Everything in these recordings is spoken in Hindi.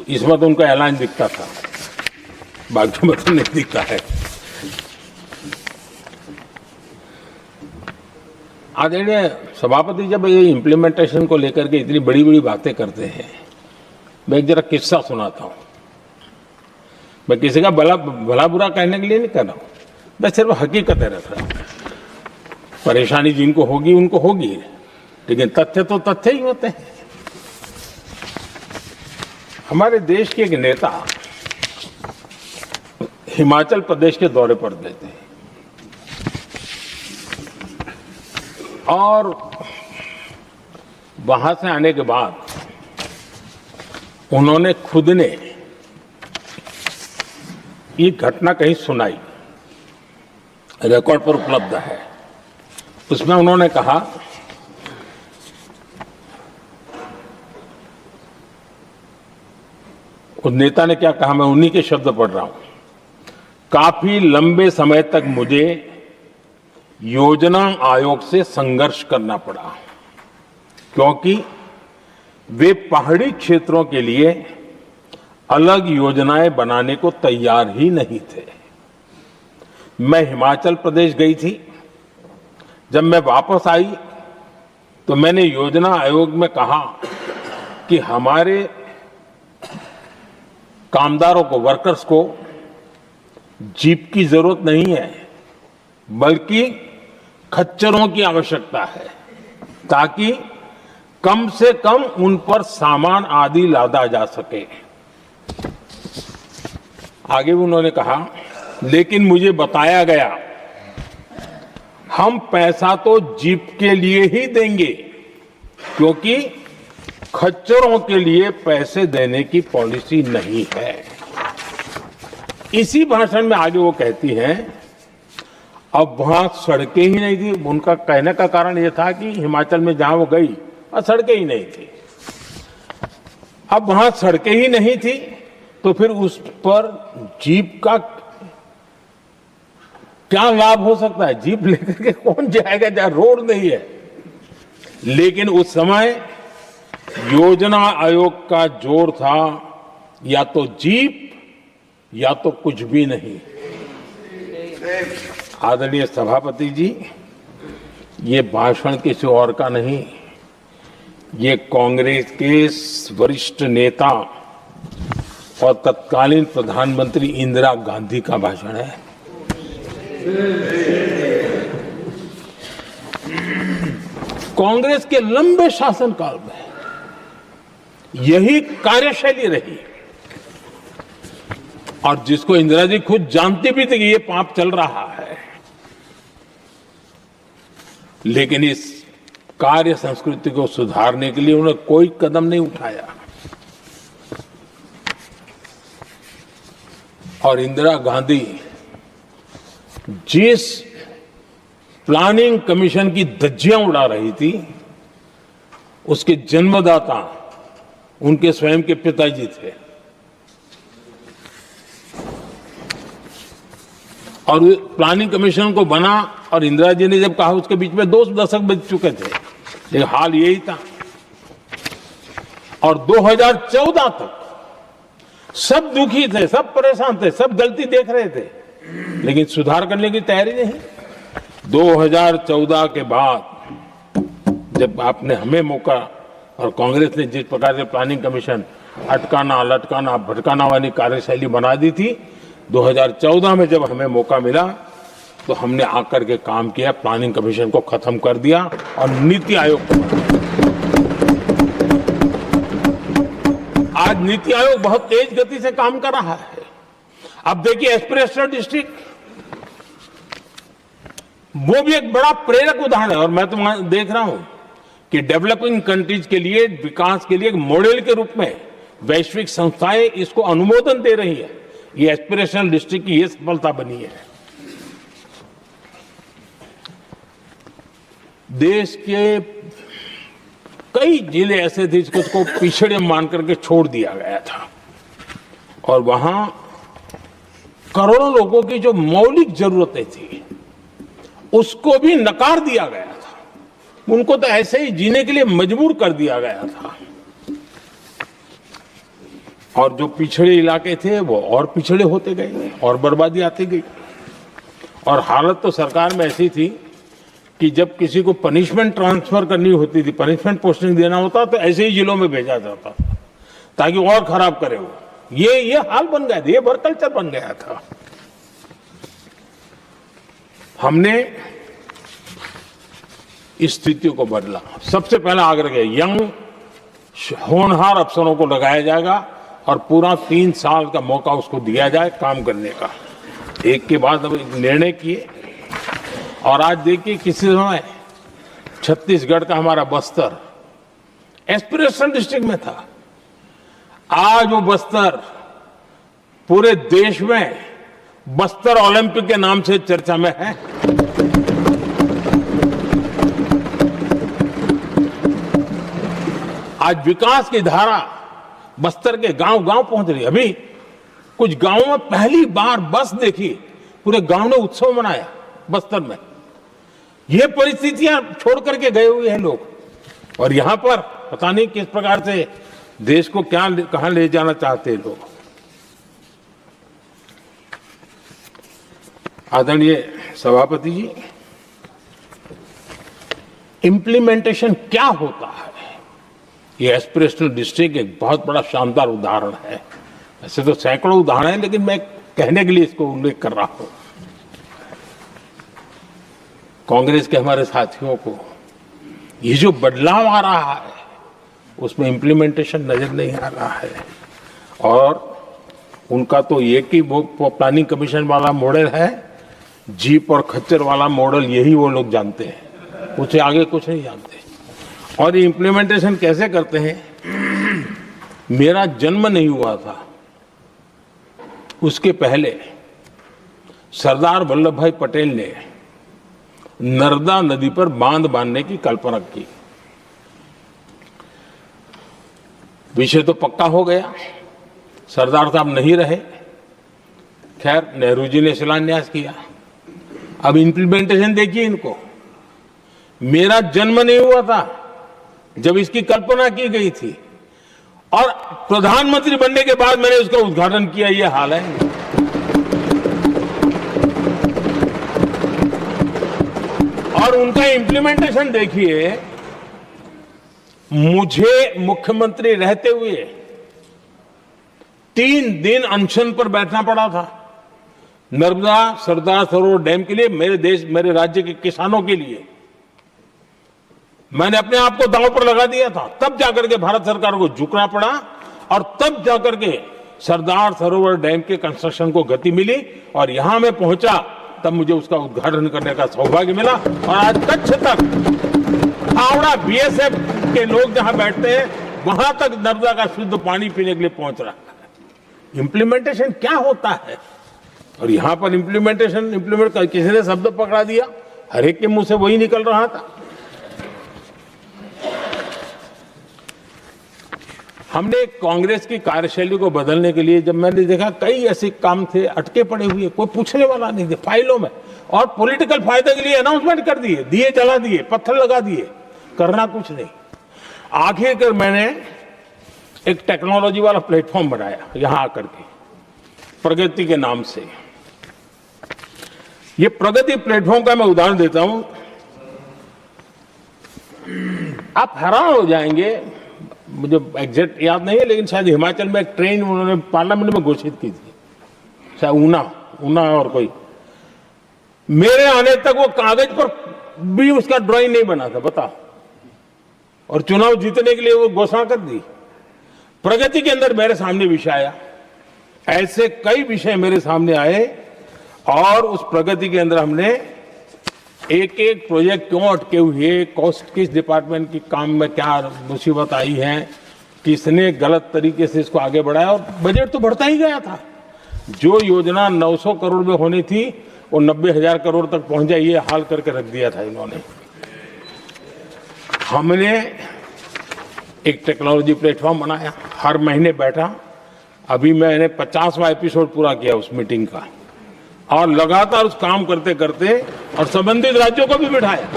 इसमें तो उनका ऐलान दिखता था, बाकी में तो नहीं दिखता है। आदरणीय सभापति, जब ये इम्प्लीमेंटेशन को लेकर के इतनी बड़ी बड़ी बातें करते हैं, मैं एक जरा किस्सा सुनाता हूं। मैं किसी का भला बुरा कहने के लिए नहीं कर रहा हूं, मैं सिर्फ हकीकतें रख रहा हूं। परेशानी जिनको होगी उनको होगी, लेकिन तथ्य तो तथ्य ही होते हैं। हमारे देश के एक नेता हिमाचल प्रदेश के दौरे पर गए थे और वहां से आने के बाद उन्होंने खुद ने ये घटना कहीं सुनाई, रिकॉर्ड पर उपलब्ध है। उसमें उन्होंने कहा, उस नेता ने क्या कहा, मैं उन्हीं के शब्द पढ़ रहा हूं। काफी लंबे समय तक मुझे योजना आयोग से संघर्ष करना पड़ा, क्योंकि वे पहाड़ी क्षेत्रों के लिए अलग योजनाएं बनाने को तैयार ही नहीं थे। मैं हिमाचल प्रदेश गई थी। जब मैं वापस आई तो मैंने योजना आयोग में कहा कि हमारे कामदारों को, वर्कर्स को जीप की जरूरत नहीं है, बल्कि खच्चरों की आवश्यकता है, ताकि कम से कम उन पर सामान आदि लादा जा सके। आगे उन्होंने कहा, लेकिन मुझे बताया गया हम पैसा तो जीप के लिए ही देंगे, क्योंकि खच्चरों के लिए पैसे देने की पॉलिसी नहीं है। इसी भाषण में आगे वो कहती हैं, अब वहां सड़कें ही नहीं थी। उनका कहने का कारण यह था कि हिमाचल में जहां वो गई और सड़कें ही नहीं थी। अब वहां सड़कें ही नहीं थी तो फिर उस पर जीप का क्या लाभ हो सकता है? जीप लेकर के कौन जाएगा जहां रोड नहीं है? लेकिन उस समय योजना आयोग का जोर था, या तो जीप या तो कुछ भी नहीं। आदरणीय सभापति जी, ये भाषण किसी और का नहीं, ये कांग्रेस के वरिष्ठ नेता और तत्कालीन प्रधानमंत्री इंदिरा गांधी का भाषण है। कांग्रेस के लंबे शासनकाल में यही कार्यशैली रही, और जिसको इंदिरा जी खुद जानती भी थी कि ये पाप चल रहा है, लेकिन इस कार्य संस्कृति को सुधारने के लिए उन्होंने कोई कदम नहीं उठाया। और इंदिरा गांधी जिस प्लानिंग कमीशन की धज्जियां उड़ा रही थी, उसके जन्मदाता उनके स्वयं के पिताजी थे। और प्लानिंग कमीशन को बना, और इंदिरा जी ने जब कहा, उसके बीच में 2 दशक बज चुके थे, लेकिन हाल यही था। और 2014 तक सब दुखी थे, सब परेशान थे, सब गलती देख रहे थे, लेकिन सुधार करने की तैयारी नहीं। 2014 के बाद जब आपने हमें मौका, और कांग्रेस ने जिस प्रकार से प्लानिंग कमीशन अटकाना, लटकाना, भटकाना वाली कार्यशैली बना दी थी, 2014 में जब हमें मौका मिला तो हमने आकर के काम किया, प्लानिंग कमीशन को खत्म कर दिया और नीति आयोग को। आज नीति आयोग बहुत तेज गति से काम कर रहा है। अब देखिए एस्पिरेशनल डिस्ट्रिक्ट, वो भी एक बड़ा प्रेरक उदाहरण है। और मैं तो देख रहा हूं कि डेवलपिंग कंट्रीज के लिए, विकास के लिए एक मॉडल के रूप में वैश्विक संस्थाएं इसको अनुमोदन दे रही है। ये एस्पिरेशनल डिस्ट्रिक्ट की ये सफलता बनी है। देश के कई जिले ऐसे थे जिसको पिछड़े मान करके छोड़ दिया गया था, और वहां करोड़ों लोगों की जो मौलिक जरूरतें थी उसको भी नकार दिया गया था। उनको तो ऐसे ही जीने के लिए मजबूर कर दिया गया था। और जो पिछड़े इलाके थे वो और पिछड़े होते गए और बर्बादी आती गई। और हालत तो सरकार में ऐसी थी कि जब किसी को पनिशमेंट ट्रांसफर करनी होती थी, पनिशमेंट पोस्टिंग देना होता तो ऐसे ही जिलों में भेजा जाता था ताकि और खराब करे वो। ये हाल बन गया था, ये वर्क कल्चर बन गया था। हमने इस स्थिति को बदला। सबसे पहला आग्रह किया, यंग होनहार अफसरों को लगाया जाएगा और पूरा 3 साल का मौका उसको दिया जाए काम करने का। एक के बाद अब निर्णय किए और आज देखिए किसी समय छत्तीसगढ़ का हमारा बस्तर एस्पिरेशनल डिस्ट्रिक्ट में था, आज वो बस्तर पूरे देश में बस्तर ओलंपिक के नाम से चर्चा में है। आज विकास की धारा बस्तर के गांव-गांव पहुंच रही है। अभी कुछ गांवों में पहली बार बस देखी, पूरे गांव ने उत्सव मनाया बस्तर में। ये परिस्थितियां छोड़ करके गए हुए हैं लोग और यहां पर पता नहीं किस प्रकार से देश को कहां ले जाना चाहते हैं लोग। आदरणीय सभापति जी, इंप्लीमेंटेशन क्या होता है, ये एस्पिरेशनल डिस्ट्रिक्ट एक बहुत बड़ा शानदार उदाहरण है। ऐसे तो सैकड़ों उदाहरण हैं, लेकिन मैं कहने के लिए इसको उल्लेख कर रहा हूं। कांग्रेस के हमारे साथियों को ये जो बदलाव आ रहा है उसमें इंप्लीमेंटेशन नजर नहीं आ रहा है और उनका तो एक ही वो प्लानिंग कमीशन वाला मॉडल है, जीप और खच्चर वाला मॉडल, यही वो लोग जानते हैं, उससे आगे कुछ नहीं जानते। और ये इंप्लीमेंटेशन कैसे करते हैं, मेरा जन्म नहीं हुआ था उसके पहले सरदार वल्लभ भाई पटेल ने नर्मदा नदी पर बांध बांधने की कल्पना की। विषय तो पक्का हो गया, सरदार साहब नहीं रहे, खैर नेहरू जी ने शिलान्यास किया। अब इंप्लीमेंटेशन देखिए इनको। मेरा जन्म नहीं हुआ था जब इसकी कल्पना की गई थी और प्रधानमंत्री बनने के बाद मैंने उसका उद्घाटन किया, ये हाल है। और उनका इंप्लीमेंटेशन देखिए, मुझे मुख्यमंत्री रहते हुए 3 दिन अनशन पर बैठना पड़ा था नर्मदा सरदार सरोवर डैम के लिए, मेरे राज्य के किसानों के लिए। मैंने अपने आप को दांव पर लगा दिया था, तब जाकर के भारत सरकार को झुकना पड़ा और तब जाकर के सरदार सरोवर डैम के कंस्ट्रक्शन को गति मिली और यहां मैं पहुंचा तब मुझे उसका उद्घाटन करने का सौभाग्य मिला। और आज कच्छ तक हावड़ा बीएसएफ के लोग जहां बैठते हैं वहां तक नर्मदा का शुद्ध पानी पीने के लिए पहुंच रहा है। इंप्लीमेंटेशन क्या होता है, और यहां पर इंप्लीमेंट किसी ने शब्द पकड़ा दिया, हर एक के मुंह से वही निकल रहा था। हमने कांग्रेस की कार्यशैली को बदलने के लिए जब मैंने देखा कई ऐसे काम थे अटके पड़े हुए, कोई पूछने वाला नहीं थे फाइलों में, और पॉलिटिकल फायदे के लिए अनाउंसमेंट कर दिए, दिए जला दिए, पत्थर लगा दिए, करना कुछ नहीं। आखिरकार मैंने एक टेक्नोलॉजी वाला प्लेटफॉर्म बनाया यहां आकर के, प्रगति के नाम से। ये प्रगति प्लेटफॉर्म का मैं उदाहरण देता हूं, आप हैरान हो जाएंगे, मुझे एग्जैक्ट याद नहीं है लेकिन शायद हिमाचल में एक ट्रेन उन्होंने पार्लियामेंट में घोषित की थी, शायद ऊना और कोई। मेरे आने तक वो कागज पर भी उसका ड्राइंग नहीं बना था, बताओ, और चुनाव जीतने के लिए वो घोषणा कर दी। प्रगति के अंदर मेरे सामने विषय आया, ऐसे कई विषय मेरे सामने आए और उस प्रगति के अंदर हमने एक एक प्रोजेक्ट क्यों अटके हुए, किस डिपार्टमेंट की काम में क्या मुसीबत आई है, किसने गलत तरीके से इसको आगे बढ़ाया, और बजट तो बढ़ता ही गया था। जो योजना 900 करोड़ में होनी थी वो 90,000 करोड़ तक पहुंच जाए, ये हाल करके रख दिया था इन्होंने। हमने एक टेक्नोलॉजी प्लेटफॉर्म बनाया, हर महीने बैठा, अभी मैंने 50वां एपिसोड पूरा किया उस मीटिंग का, और लगातार उस काम करते करते और संबंधित राज्यों को भी बिठाया,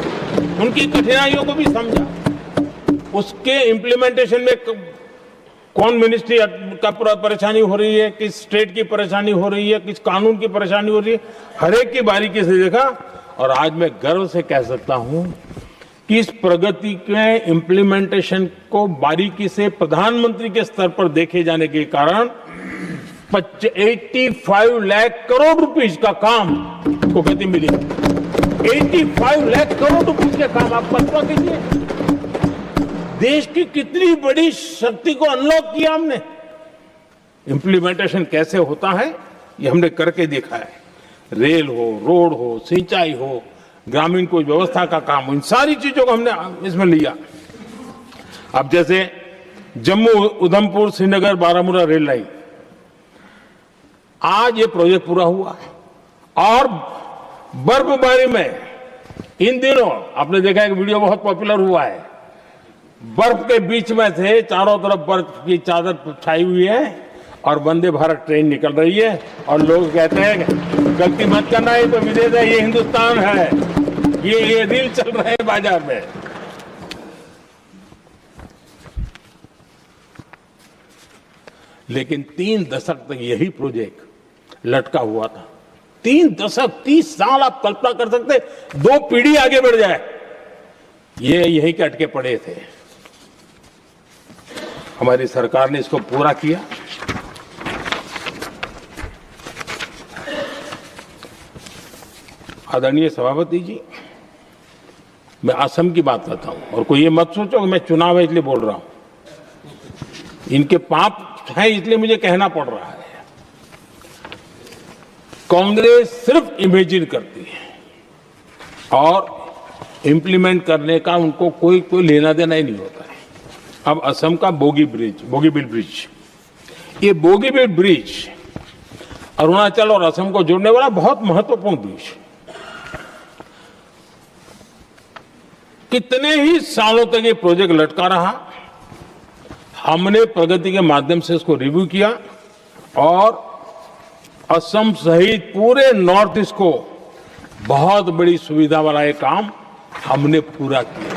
उनकी कठिनाइयों को भी समझा, उसके इंप्लीमेंटेशन में कौन मिनिस्ट्री का परेशानी हो रही है, किस स्टेट की परेशानी हो रही है, किस कानून की परेशानी हो रही है, हर एक की बारीकी से देखा। और आज मैं गर्व से कह सकता हूं कि इस प्रगति के इम्प्लीमेंटेशन को बारीकी से प्रधानमंत्री के स्तर पर देखे जाने के कारण 85 लाख करोड़ रुपीस का काम को गति मिली। 85 लाख करोड़ रुपीस के काम आप कल्पना कीजिए, देश की कितनी बड़ी शक्ति को अनलॉक किया हमने। इंप्लीमेंटेशन कैसे होता है ये हमने करके दिखा है। रेल हो, रोड हो, सिंचाई हो, ग्रामीण कोई व्यवस्था का काम, इन सारी चीजों को हमने इसमें लिया। अब जैसे जम्मू उधमपुर श्रीनगर बारामूला रेल लाइन, आज ये प्रोजेक्ट पूरा हुआ। और बर्फबारी में इन दिनों आपने देखा एक वीडियो बहुत पॉपुलर हुआ है, बर्फ के बीच में थे, चारों तरफ बर्फ की चादर छाई हुई है और वंदे भारत ट्रेन निकल रही है और लोग कहते हैं गलती मत करना, ये तो विदेश है, ये हिंदुस्तान है, ये रील चल रहे हैं बाजार में। लेकिन 3 दशक तक यही प्रोजेक्ट लटका हुआ था। 3 दशक, 30 साल, आप कल्पना कर सकते, 2 पीढ़ी आगे बढ़ जाए, ये यहीं के अटके पड़े थे। हमारी सरकार ने इसको पूरा किया। आदरणीय सभापति जी, मैं असम की बात करता हूं और कोई ये मत सोचो कि मैं चुनाव है इसलिए बोल रहा हूं। इनके पाप है इसलिए मुझे कहना पड़ रहा है। कांग्रेस सिर्फ इमेजिन करती है और इंप्लीमेंट करने का उनको कोई लेना देना ही नहीं होता है। अब असम का बोगीबील ब्रिज, ये बोगीबील ब्रिज अरुणाचल और असम को जोड़ने वाला बहुत महत्वपूर्ण ब्रिज, कितने ही सालों तक ये प्रोजेक्ट लटका रहा। हमने प्रगति के माध्यम से इसको रिव्यू किया और असम सहित पूरे नॉर्थ ईस्ट को बहुत बड़ी सुविधा वाला ये काम हमने पूरा किया।